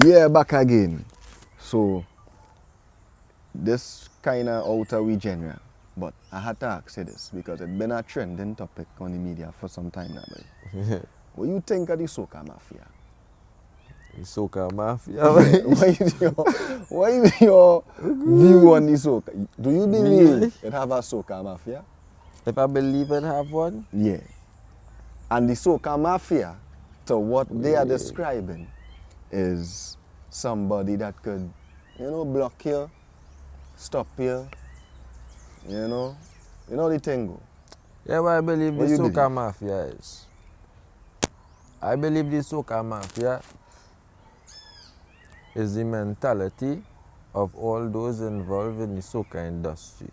Yeah, back again. So, this kind of out of we genre, but I had to ask you this because it's been a trending topic on the media for some time now. Boy. What do you think of the Soca mafia? The Soca mafia. What is your view on the Soca? Do you believe it have a Soca mafia? If I believe it have one? Yeah. And the Soca mafia, to what they are describing, is somebody that could, block you, stop you, the thing go. Yeah, what I believe What the you Soca believe? mafia is. I believe the Soca mafia is the mentality of all those involved in the Soca industry.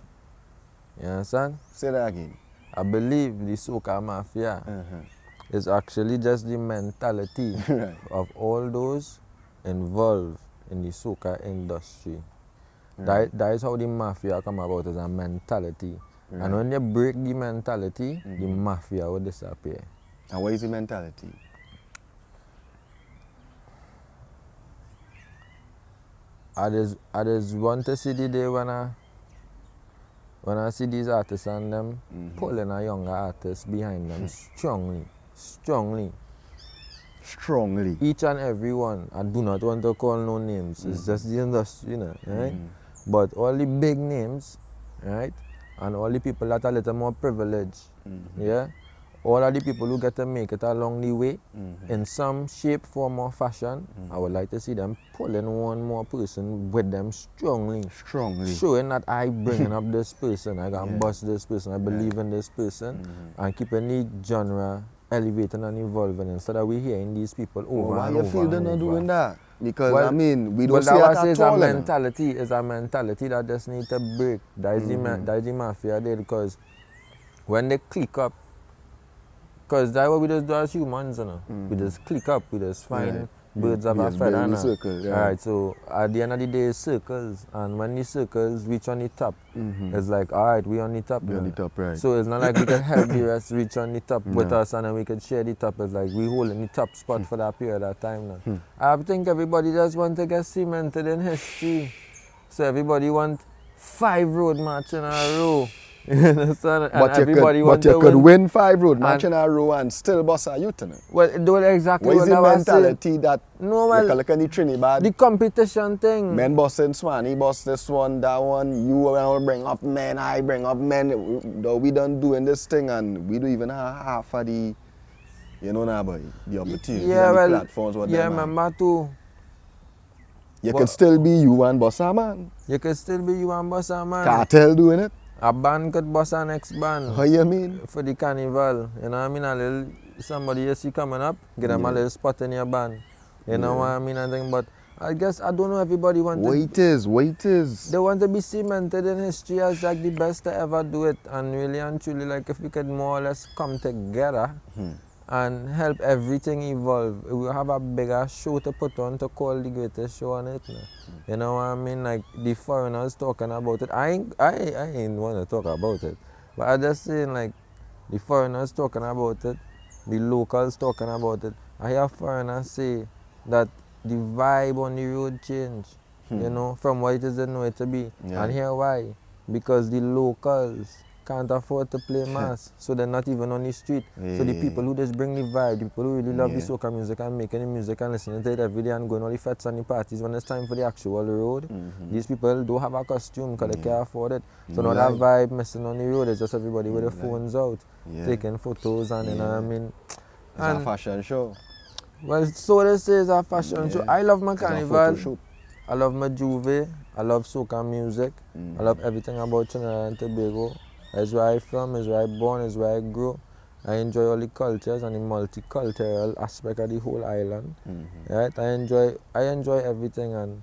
You understand? Say that again. I believe the Soca mafia is actually just the mentality Right. of all those involved in the Soca industry. Right. That is how the mafia come about, as a mentality. Right. And when you break the mentality, the mafia will disappear. And what is the mentality? I just want to see the day when I see these artists and them pulling a younger artist behind them strongly. Each and every one. I do not want to call no names. It's just the industry, right? But all the big names, right? And all the people that are a little more privileged, yeah? All of the people who get to make it along the way, in some shape, form or fashion, I would like to see them pulling one more person with them strongly. Showing that I bringing up this person, I can bust this person, I believe in this person, and keeping the genre elevating and evolving instead of we hearing these people over why and you over feel and they're not over. doing that? Because, Well, we don't but see that that is at a all. mentality. It's a mentality that just need to break. That is the mafia there, because when they click up, because that's what we just do as humans, we just click up, we just find birds of a feather. Alright, so at the end of the day, it's circles, and when the circles reach on the top, it's like, alright, we on the top now. on the top, right. So it's not like we can help the rest reach on the top with us, and then we can share the top. It's like we holding the top spot for that period of time now. I think everybody just want to get cemented in history. So everybody want 5 road march in a row. You understand? And But everybody you want to could win. win 5 road match in a row and still boss a youth. Well, do exactly What is what the I was saying. mentality that No, well, look in the Trinibad? the competition thing. Men bossing Swan, he boss this one, that one. You will bring up men, I bring up men. We don't doing this thing, and we don't even have half of the, boy, the opportunity and the platforms. What yeah, remember too. You could still be you and bossa man. You could still be you and bossa man. Cartel doing it. A band could boss our next band. How you mean? For the carnival. You know what I mean? A little somebody you see coming up, get them a little spot in your band. You know what I mean? And thing, but I guess I don't know, everybody want to. Wait is. They want to be cemented in history as like the best to ever do it, and really and truly, like if we could more or less come together and help everything evolve, we have a bigger show to put on to call the greatest show on it now. You know what I mean? Like the foreigners talking about it. I ain't want to talk about it, but I just saying, like, the foreigners talking about it, the locals talking about it. I hear foreigners say that the vibe on the road change, from what it is they know it to be. And here why? Because the locals can't afford to play mass, so they're not even on the street. So the people who just bring the vibe, the people who really love the soca music and making the music and listening to it every day and going all the fests and the parties when it's time for the actual road, these people don't have a costume because they can't afford it. So now that vibe missing on the road is just everybody with their phones out, taking photos and you know what I mean. It's a fashion show. Well, so they say it's a fashion show. I love my carnival. I love my Juve. I love soca music. I love everything about Trinidad and Tobago. That's where I'm from, it's where I'm born, it's where I grew. I enjoy all the cultures and the multicultural aspect of the whole island. Right? I enjoy everything, and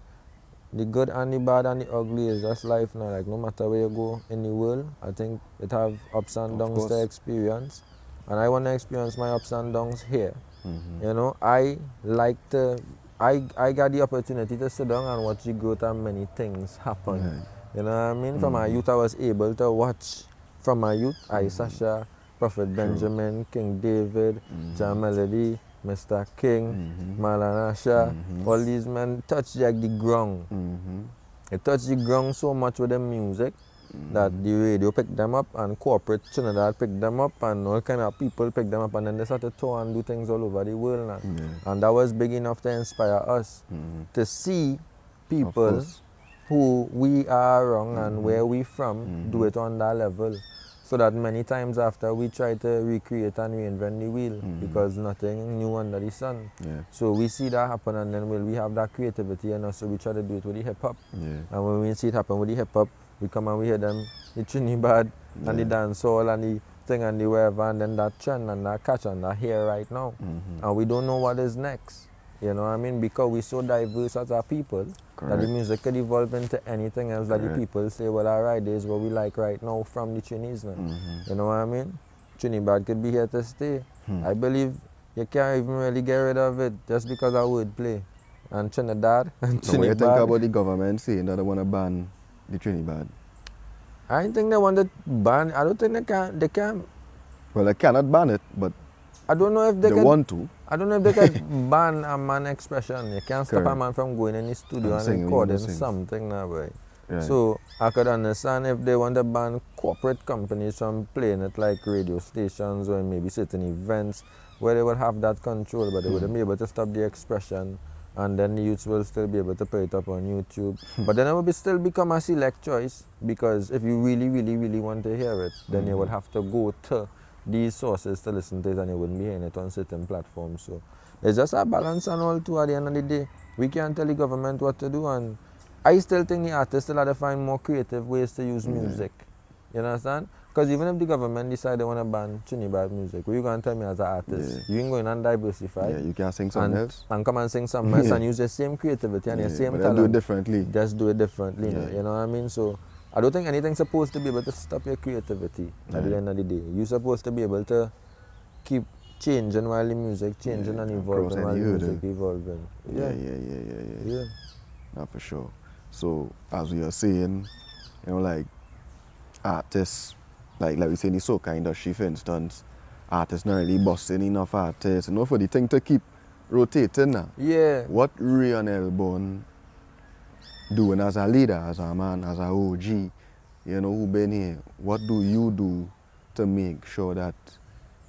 the good and the bad and the ugly is just life now. Like no matter where you go in the world, I think it have ups and downs to experience. And I want to experience my ups and downs here. I got the opportunity to sit down and watch the growth of many things happen. You know what I mean? From my youth, I was able to watch. From my youth, Sasha, Prophet Benjamin, King David, John Melody, Mr. King, Malanasha, all these men touch like the ground. They touch the ground so much with the music that the radio picked them up and corporate Trinidad picked them up and all kind of people picked them up and then they started to tour and do things all over the world now. And that was big enough to inspire us to see people who we are around and where we from do it on that level. So that many times after we try to recreate and reinvent the wheel because nothing new under the sun. So we see that happen and then we have that creativity and also we try to do it with the hip hop. And when we see it happen with the hip hop, we come and we hear them, the Trinibad and the dancehall and the thing and the whatever and then that trend and that catch and that here right now. And we don't know what is next. You know what I mean? Because we're so diverse as a people that the music could evolve into anything else that the people say, well, alright, this is what we like right now from the Chinese now. You know what I mean? Trinidad could be here to stay. I believe you can't even really get rid of it just because of wordplay. And Trinidad and Trinidad. So what do you think about the government saying that they want to ban the Trinidad? I don't think they want to ban. I don't think they can. Well, they cannot ban it, but I don't know if they want to. I don't know if they can ban a man expression. You can't stop a man from going in the studio and recording something now, boy. So I could understand if they want to ban corporate companies from playing it like radio stations or maybe certain events where they would have that control, but they wouldn't be able to stop the expression and then the youths will still be able to put it up on YouTube. But then it will still become a select choice because if you really, really, really want to hear it, then you would have to go to these sources to listen to it and you wouldn't be hearing it on certain platforms. So it's just a balance and all too at the end of the day. We can't tell the government what to do and I still think the artists still have to find more creative ways to use music. You understand? Because even if the government decide they want to ban Trinidad music, what you going to tell me as an artist? You ain't going and diversify. You can sing something else. And come and sing something else and use the same creativity and the same talent. do it differently. Just do it differently. You know what I mean? So I don't think anything's supposed to be able to stop your creativity at the end of the day. You're supposed to be able to keep changing while the music changing and evolving while the music evolving. Yeah. Not for sure. So as we are saying, you know, like artists, like we say in the soca industry, for instance, artists not really busting enough artists, you know, for the thing to keep rotating now. Yeah. What Rheon Elbourne doing as a leader, as a man, as a OG, you know, who been here, what do you do to make sure that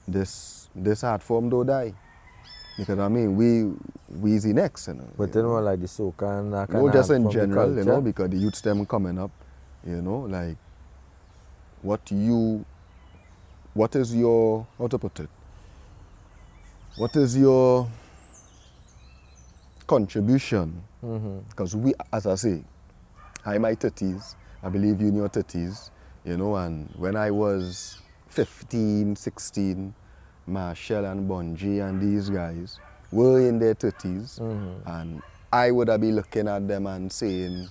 this art form don't die? Because I mean, we is the next, you know. But you know, like the soca and that kind no, of just in general, you know, because the youths them coming up, you know, like what is your, how to put it? What is your contribution? Because we, as I say, I'm in my 30s, I believe you in your 30s, you know, and when I was 15, 16, Marshall and Bungie and these guys were in their 30s, and I would have been looking at them and saying,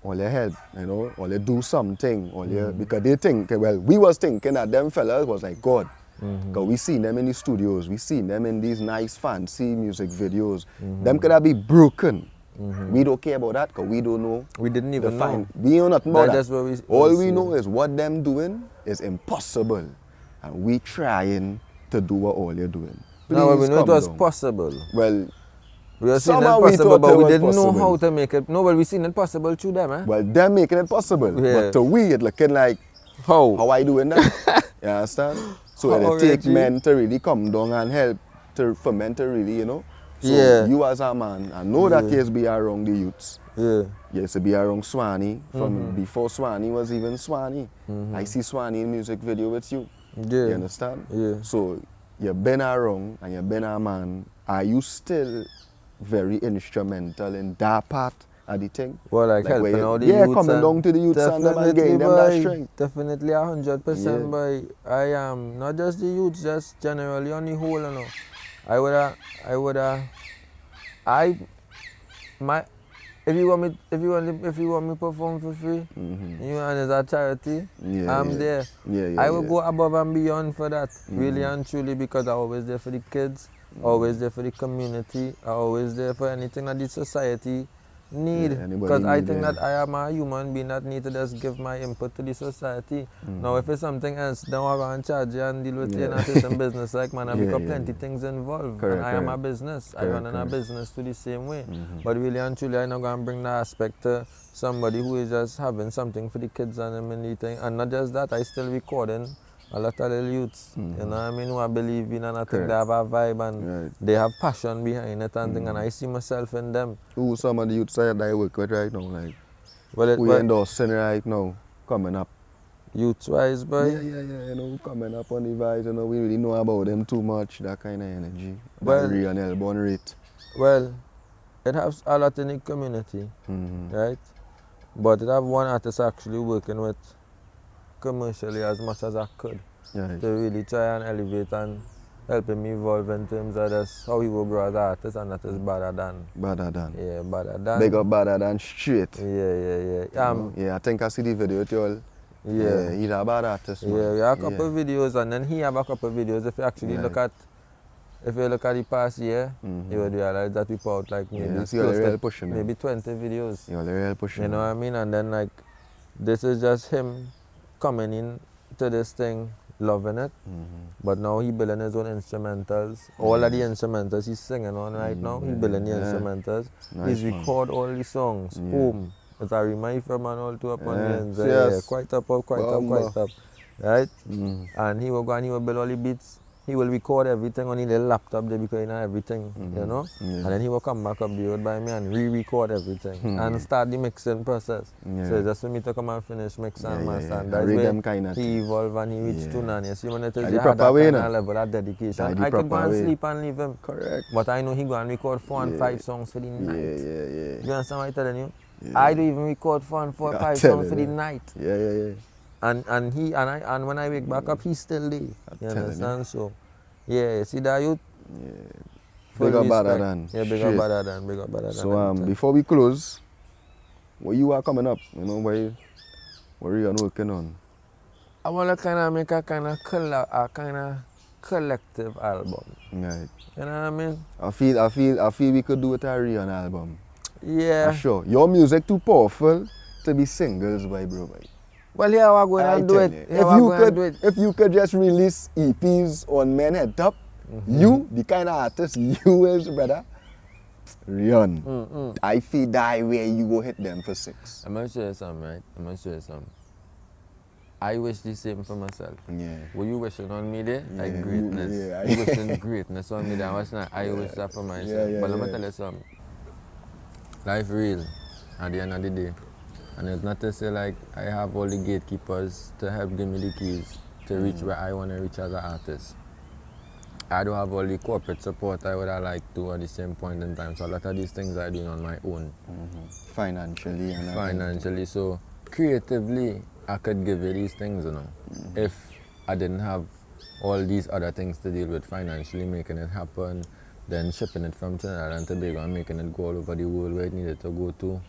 all your help, you know, all you do something, all you, because they think, well, we was thinking that them fellas was like God. Because we seen them in the studios, we seen them in these nice fancy music videos. Them could have been broken. We don't care about that because we don't know. We didn't even know. We know nothing about that. All we know is what them doing is impossible. And we trying to do what all you're doing. Please no, we know it was possible. Well, we were seeing it possible, but we didn't know how to make it. No, but we seen it possible through them, eh? Well, them making it possible. But to we, it looking like, how I doing that? You understand? So it take men to really come down and help for men to really, you know. So you as a man, I know that you be around the youths. You used to be around Swanee from before Swanee was even Swanee. I see Swanee in music video with you. You understand? So you've been around and you've been a man. Are you still very instrumental in that part of the thing? Well, like helping all the youths. Coming down to the youths and them and getting them that strength. Definitely 100%, boy. I am not just the youths, just generally on the whole, you know. If you want me to perform for free, you and it's a charity, I'm there. I will go above and beyond for that, really and truly, because I'm always there for the kids, always there for the community, I'm always there for anything that the society need. Yeah, anybody Because I need, think yeah. that I am a human being that need to just give my input to the society. Now, if it's something else, then I go and charge you and deal with you in a certain business. Like, man, because plenty things involved. Correct, and I am a correct. business. I Correct, run a correct. business to the same way. But really and truly, I'm not going to bring that aspect to somebody who is just having something for the kids and them and the thing. And not just that, I still recording a lot of little youths, you know what I mean, who I believe in, and I think they have a vibe and they have passion behind it and thing, and I see myself in them. Who some of the youths that I work with right now, like, Well, who you endorsing right now, coming up? Youth-wise, boy? Yeah, you know, coming up on the vibes, you know, we really know about them too much, that kind of energy. Well, that Rheon Elbourne rate. Well, it has a lot in the community, right? But it have one artist actually working with commercially as much as I could to really try and elevate and helping me evolve in terms of just how he will grow as an artist, and that is Badder Dan. Badder Dan. Yeah, Badder Dan. Big up Badder Dan straight. Yeah. Yeah, I think I see the video with you all. Yeah, he's a bad artist, man. Yeah, we have a couple of videos, and then he have a couple of videos. If you actually look at the past year, you would realize that we put out like maybe close to maybe 20 videos. You're real pushing. You know what I mean? And then like, this is just him coming in to this thing, loving it. But now he building his own instrumentals. All of the instrumentals he's singing on right now, he building the instrumentals. He's record all the songs. Boom. It's a remind from and all to up on the ends. Yeah, quite up. Right? And he will go and he will build all the beats. He will record everything on his little laptop there because he know everything, you know? And then he will come back up the road by me and re-record everything and start the mixing process. So it's just for me to come and finish mix and master. And that's where he evolved and he reached to none. You see, when it is you had that kind of level of dedication, I could go and sleep and leave him. Correct. But I know he go and record 4 and 5 songs for the night. Yeah. You understand what I'm telling you? I don't even record 4 and 5 songs for the night. Yeah. And when I wake back up, he's still there. You understand? So, yeah, see that youth? Yeah. Big up Badder Dan. Yeah, big up Badder Dan. So before we close, what you are coming up? You know, what you are working on? I want to kind of make a kind of collective album. Right. You know what I mean? I feel we could do it a Rheon album. Yeah. Sure. Your music too powerful to be singles, boy, bro. Well, yeah, we're going to do it. If you could just release EPs on Men Head Top, you, the kind of artist you is, brother, Rheon. I feel that way you go hit them for 6. I'm going to show you something, right? I wish the same for myself. Yeah. Were you wishing on me there? Like greatness. You wishing greatness on me there. I wish that for myself. But let me tell you something. Life real at the end of the day. And it's not to say like I have all the gatekeepers to help give me the keys to reach where I want to reach as an artist. I don't have all the corporate support I would have liked to at the same point in time. So a lot of these things I'm doing on my own. Financially. So creatively, I could give you these things, you know. If I didn't have all these other things to deal with financially, making it happen, then shipping it from Trinidad and Tobago and making it go all over the world where it needed to go to.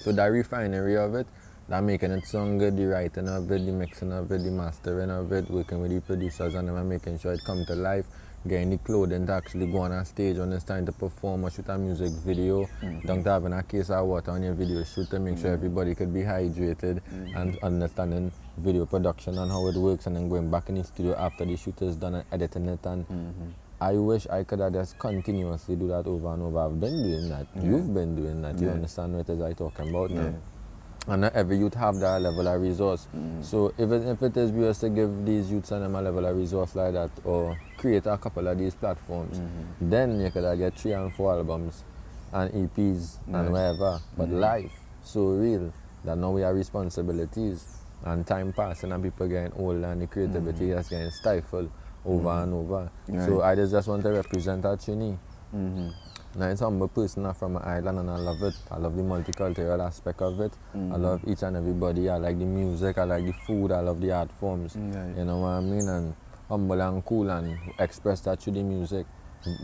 So that refinery of it, that making it sound good, the writing of it, the mixing of it, the mastering of it, working with the producers and them, making sure it come to life, getting the clothing to actually go on a stage when it's time to perform or shoot a music video, down to having a case of water on your video shoot to make sure everybody could be hydrated and understanding video production and how it works, and then going back in the studio after the shoot is done and editing it. And I wish I could have just continuously do that over and over. I've been doing that. You've been doing that. You understand what it is I'm talking about now. And not every youth have that level of resource. So if it is we to give these youths and them a level of resource like that, or create a couple of these platforms, then you could get 3 and 4 albums and EPs and whatever. But life so real that now we have responsibilities and time passing and people getting older and the creativity is getting stifled over and over. So I just want to represent that Trini. Now it's humble person from an island and I love it. I love the multicultural aspect of it. I love each and everybody. I like the music, I like the food, I love the art forms. You know what I mean? And humble and cool and express that through the music.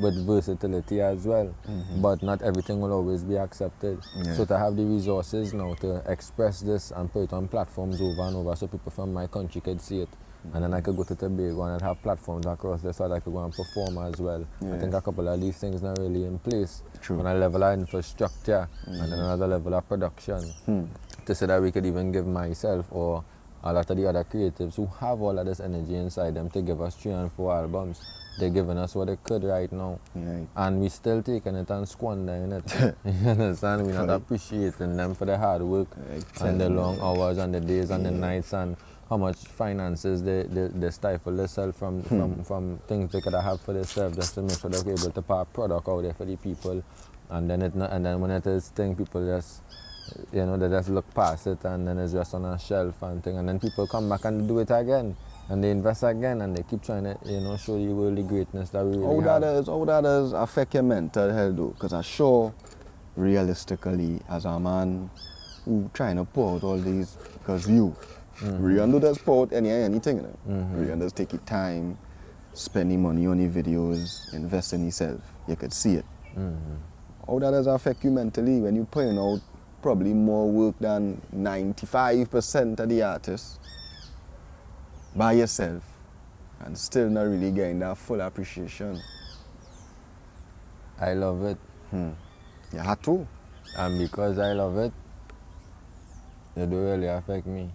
with versatility as well. But not everything will always be accepted. Yeah. So to have the resources now to express this and put it on platforms over and over so people from my country could see it. And then I could go to Tobago and I'd have platforms across there so that I could go and perform as well. Yeah. I think a couple of these things are really in place. True. On a level of infrastructure and then another level of production. To say that we could even give myself or a lot of the other creatives who have all of this energy inside them to give us 3 and 4 albums. They're giving us what they could right now. Right. And we still taking it and squandering it. You understand? We're not appreciating them for the hard work and the long hours and the days and the nights and how much finances they stifle themselves from things they could have for themselves just to make sure they're able to put a product out there for the people. And then when it is thing, people just, you know, they just look past it and then it's just on a shelf and thing. And then people come back and do it again. And they invest again and they keep trying to, you know, show you worldly greatness that we really have. How that does affect your mental health though? Because I'm sure, realistically, as a man who trying to pour out all these, because you, Rheon does pour out anything, you know? Rheon does take your time, spending money on your videos, invest in yourself. You could see it. How that does affect you mentally when you're putting out probably more work than 95% of the artists by yourself and still not really getting that full appreciation? I love it. You had to. And because I love it, it don't really affect me.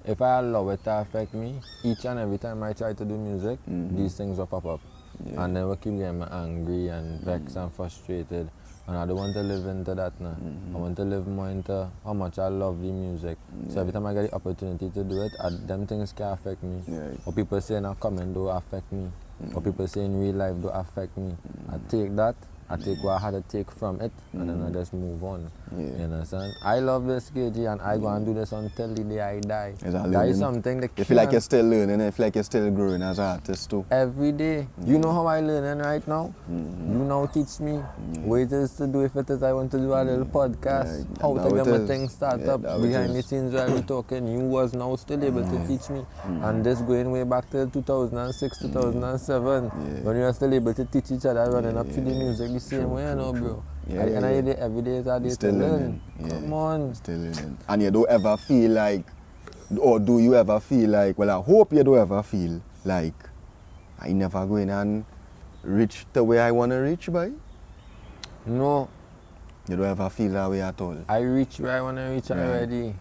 If I allow it to affect me, each and every time I try to do music, these things will pop up. Yeah. And then we keep getting me angry and vexed and frustrated. And I don't want to live into that now. I want to live more into how much I love the music. So every time I get the opportunity to do it, them things can affect me. What people say in a comment don't affect me. What people say in real life don't affect me. I take that, I take what I had to take from it, and then I just move on. You understand? I love this, KG, and I go and do this until the day I die. That is something that you feel like you're still learning, and you feel like you're still growing as an artist too. Every day. You know how I learning right now? You now teach me what it is to do if it is I want to do a little podcast. How to get my things started up behind the scenes while we're talking. You was now still able to teach me. And this going way back to 2006, 2007, when we were still able to teach each other running up to the music the same way, you know, bro. And I did every day is a day still to learn. learning. Come on. Still learning. And you don't ever feel like, or do you ever feel like, well, I hope you don't ever feel like I never going and reach the way I want to reach, boy? No. You don't ever feel that way at all? I reach where I want to reach already.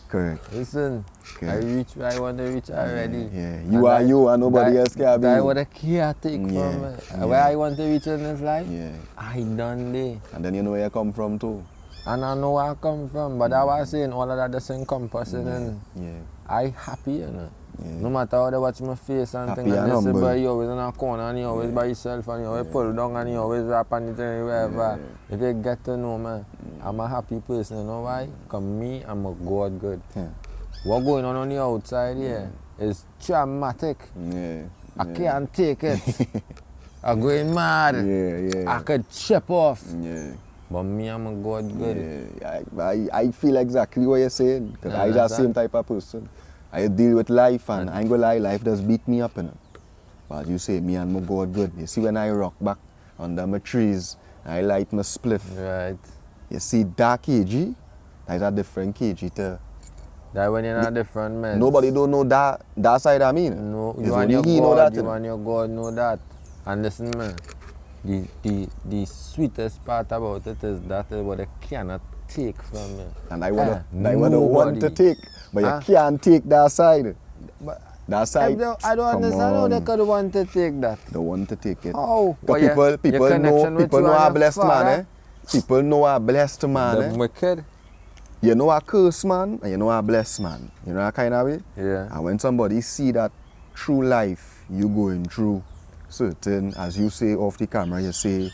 Correct. Listen, I reach where I want to reach already. You are you and nobody else can be you. That's what I care take from it. Where I want to reach in this life, I done there. And then you know where you come from too. And I know where I come from, but I was saying all of that just encompassing and I happy, you know. No matter how they watch my face and things like this, but you always in a corner and you always by yourself and you always pull down and you always rap and it wherever. If you get to know me, I'm a happy person, you know why? Because me, I'm a God good. What going on the outside here is traumatic. I can't take it. I'm going mad. I could chip off. But me, I'm a God good. I feel exactly what you're saying. Because I'm the same type of person. I deal with life and I ain't gonna lie, life does beat me up, you know. But as you say, me and my God good. You see when I rock back under my trees, I light my spliff. Right. You see that KG, that's a different KG to... That when you're in a different man. Nobody don't know that side of me. No, it's you and your God, you and your God know that. And listen, man, the sweetest part about it is that is what they cannot take from me. And I wanna want to take, but you can't take that side. But that side. I don't understand how they could want to take that. They want to take it. How? Because people know a blessed man, eh? People know a blessed man, the wicked. You know a cursed man and you know a blessed man. You know that kind of way? Yeah. And when somebody see that through life you going through certain, as you say off the camera, you say,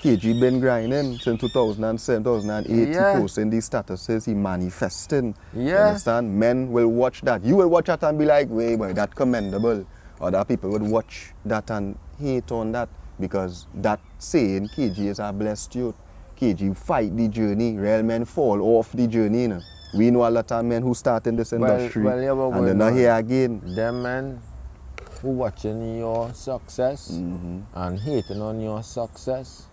KG been grinding since 2007, 2008, he posting these statuses, he manifesting. You understand? Men will watch that. You will watch that and be like, wait, boy, that commendable. Other people would watch that and hate on that because that saying KG is a blessed youth. KG fight the journey, real men fall off the journey. You know? We know a lot of men who start in this industry and they're not here again. Them men, who watching your success and hating on your success,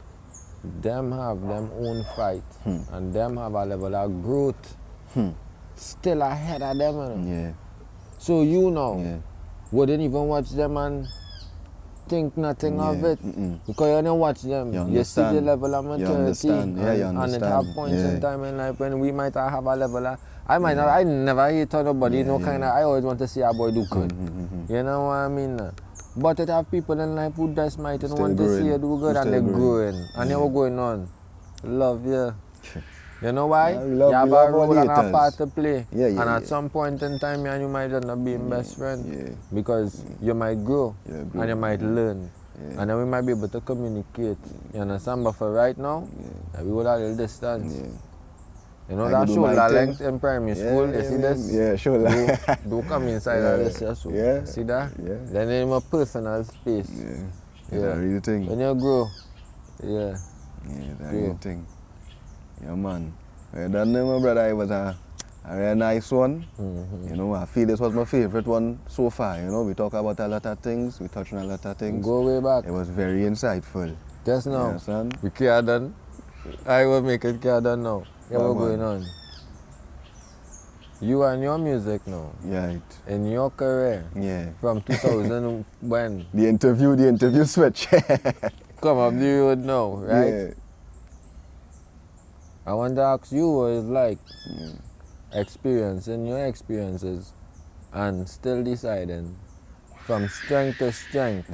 them have them own fight and them have a level of growth still ahead of them. You know? Yeah. So you know, wouldn't even watch them and think nothing of it because you don't watch them. You see the level of maturity and it have points in time in life when we might have a level of, I never hate on nobody, I always want to see a boy do good. You know what I mean? But it have people in life who just might want to see you do good and they're growing and they're going on. Love you. You know why? You have a role and a part to play. And at some point in time, you might end up being best friend. Because you might grow and you might learn. And then we might be able to communicate. You understand? But for right now, we will have a little distance. You know that shoulder length in primary school? You see this? Yeah, shoulder. Do come inside of this. So. See that? Then in my personal space. That's a real thing. When you grow, that's a real thing. Yeah, man. That name, my brother, it was a very nice one. You know, I feel this was my favorite one so far. You know, we talk about a lot of things, we touch on a lot of things. Go way back. It was very insightful. Just now. You we care done. I will make it care done now. Yeah, what's going on? You and your music now. Right. In your career. Yeah. From 2000 when? The interview switch. Come up the road now, right? Yeah. I want to ask you what it's like experiencing your experiences and still deciding from strength to strength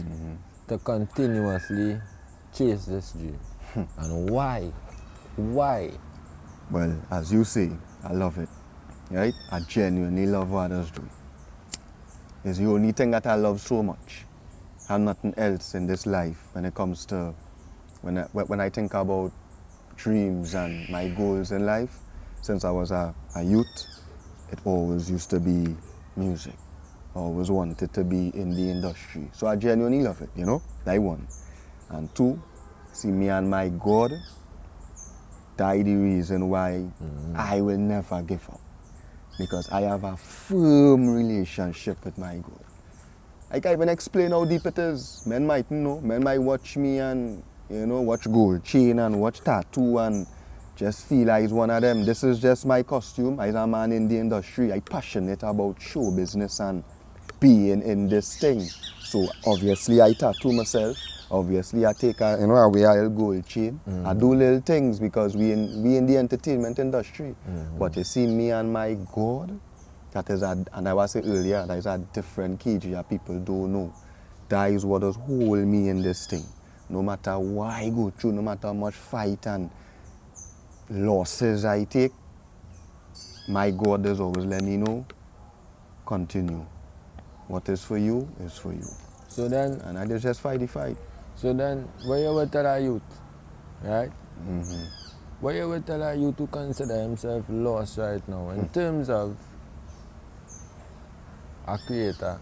to continuously chase this dream. And why? Why? Well, as you say, I love it. Right? I genuinely love what others do. It's the only thing that I love so much. And nothing else in this life when it comes to when I think about dreams and my goals in life. Since I was a youth, it always used to be music. I always wanted to be in the industry. So I genuinely love it, you know? That one. And two, see me and my God, that's the reason why I will never give up. Because I have a firm relationship with my God. I can't even explain how deep it is. Men might know. Men might watch me and, you know, watch gold chain and watch tattoo and just feel like one of them. This is just my costume. I'm a man in the industry. I'm passionate about show business and being in this thing. So obviously I tattoo myself. Obviously I take a little gold chain. I do little things because we in the entertainment industry. But you see me and my God, that is and I was saying earlier, that is a different cage that people don't know. That is what does hold me in this thing. No matter what I go through, no matter how much fight and losses I take, my God does always let me know, continue. What is for you is for you. So then, and I just fight the fight. So then, what you would tell a youth, right? What you would tell a youth to consider himself lost right now in terms of a creator,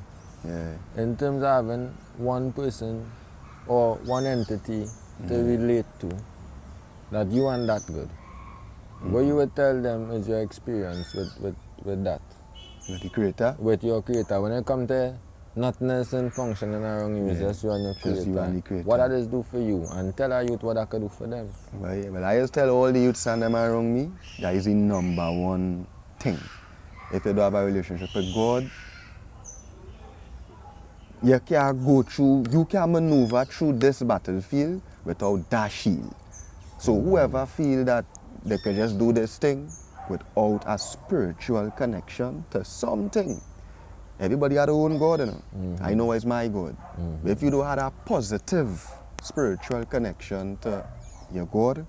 in terms of having one person or one entity to relate to, that you aren't that good. What you would tell them is your experience with that. With the creator? With your creator. When it comes to nothing else in functioning around you, it's just you and your creator. Just you and the creator. What does this do for you? And tell our youth what I could do for them. Well, I just tell all the youths and them around me, that is the number one thing. If you don't have a relationship with God, you can maneuver through this battlefield without that shield. So whoever feel that they can just do this thing without a spiritual connection to something, everybody had their own God, you know. I know it's my God. But if you don't have a positive spiritual connection to your God,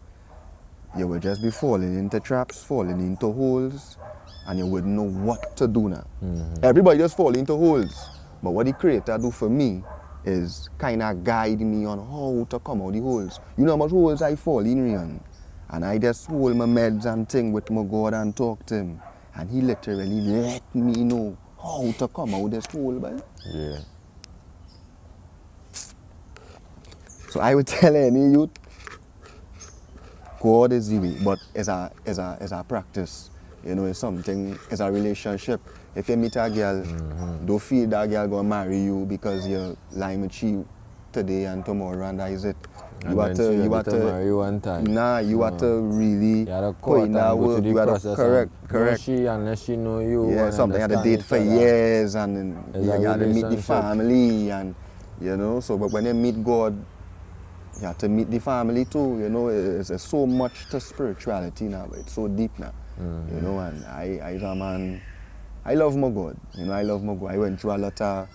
you will just be falling into traps, falling into holes, and you wouldn't know what to do now. Everybody just fall into holes. But what the Creator do for me is kind of guide me on how to come out the holes. You know how much holes I fall in, Rheon? And I just hold my meds and thing with my God and talk to him. And he literally let me know how to come out this hole, man. Yeah. So I would tell any youth, God is the way, but it's a practice. You know, it's something, it's a relationship. If you meet a girl, don't feel that girl gonna marry you because you're lying with she today and tomorrow and that is it. You have to marry you one time. Nah, you have to really you gotta put in that go work. through the You gotta process. correct. Know she unless she know you. Yeah, and something you had to understand date for each other. years and then It's you a got to meet the relationship. family and you know. So, but when you meet God, you have to meet the family too. You know, it's so much to spirituality now. It's so deep now. You know, and I as a man, I love my God. You know, I love my God. I went through a lot of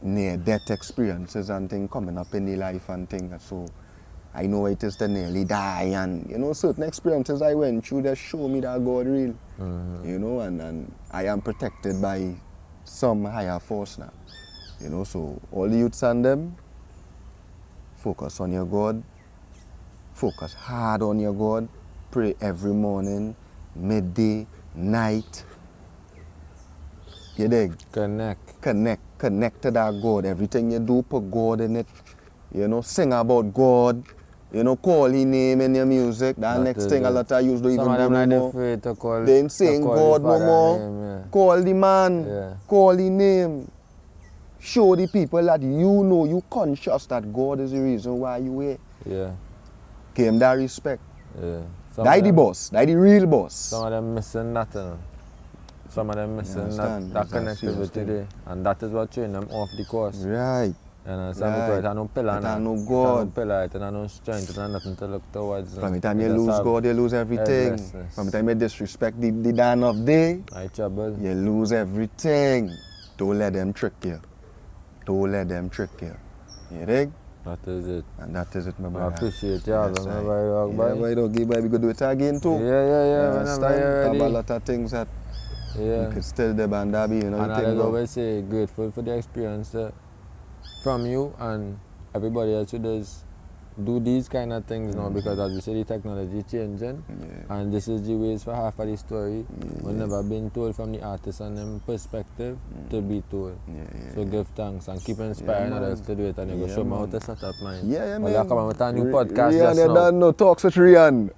near-death experiences and things coming up in the life and things. So I know it is to nearly die and, you know, certain experiences I went through that show me that God real. You know, and I am protected by some higher force now. You know, so all the youths and them, focus on your God. Focus hard on your God. Pray every morning, midday, night. You dig? Connect to that God. Everything you do, put God in it. You know, sing about God. You know, call His name in your music. That next thing a lot of youths don't even do no more. Afraid to call, They ain't saying God no more. Name, yeah. Call the man. Yeah. Call the name. Show the people that you know, you conscious that God is the reason why you here. Yeah. Give him that respect. Yeah. That the boss. That the real boss. Some of them missing that. Some of them missing that connectivity there. And that is what train them off the course. Right. And some people, it are no pillar. It are no It God. are no pillar, it are no strength, it are nothing to look towards. From the time you lose God, you lose everything. From the time you disrespect the dawn of day, I trouble. you lose everything. Don't let them trick you. Don't let them trick you. You dig? That is it. And that is it, my brother. I appreciate you having me, Yeah, boy. boy, don't give, boy. We could do it again too. Yeah. Whenever you're Have ready. a lot of things that Yeah. you could still do, bandabi, you know. And I always say grateful for the experience from you and everybody else who does do these kind of things now, because as you say, the technology changing and this is the ways for half of the story we've never been told from the artist and them perspective to be told. So give thanks and keep inspiring others to do it, and you go show me how to set up mine. Yeah, Well, man. you come out with a new podcast Rheon, just you now. don't know. Talks with Rheon.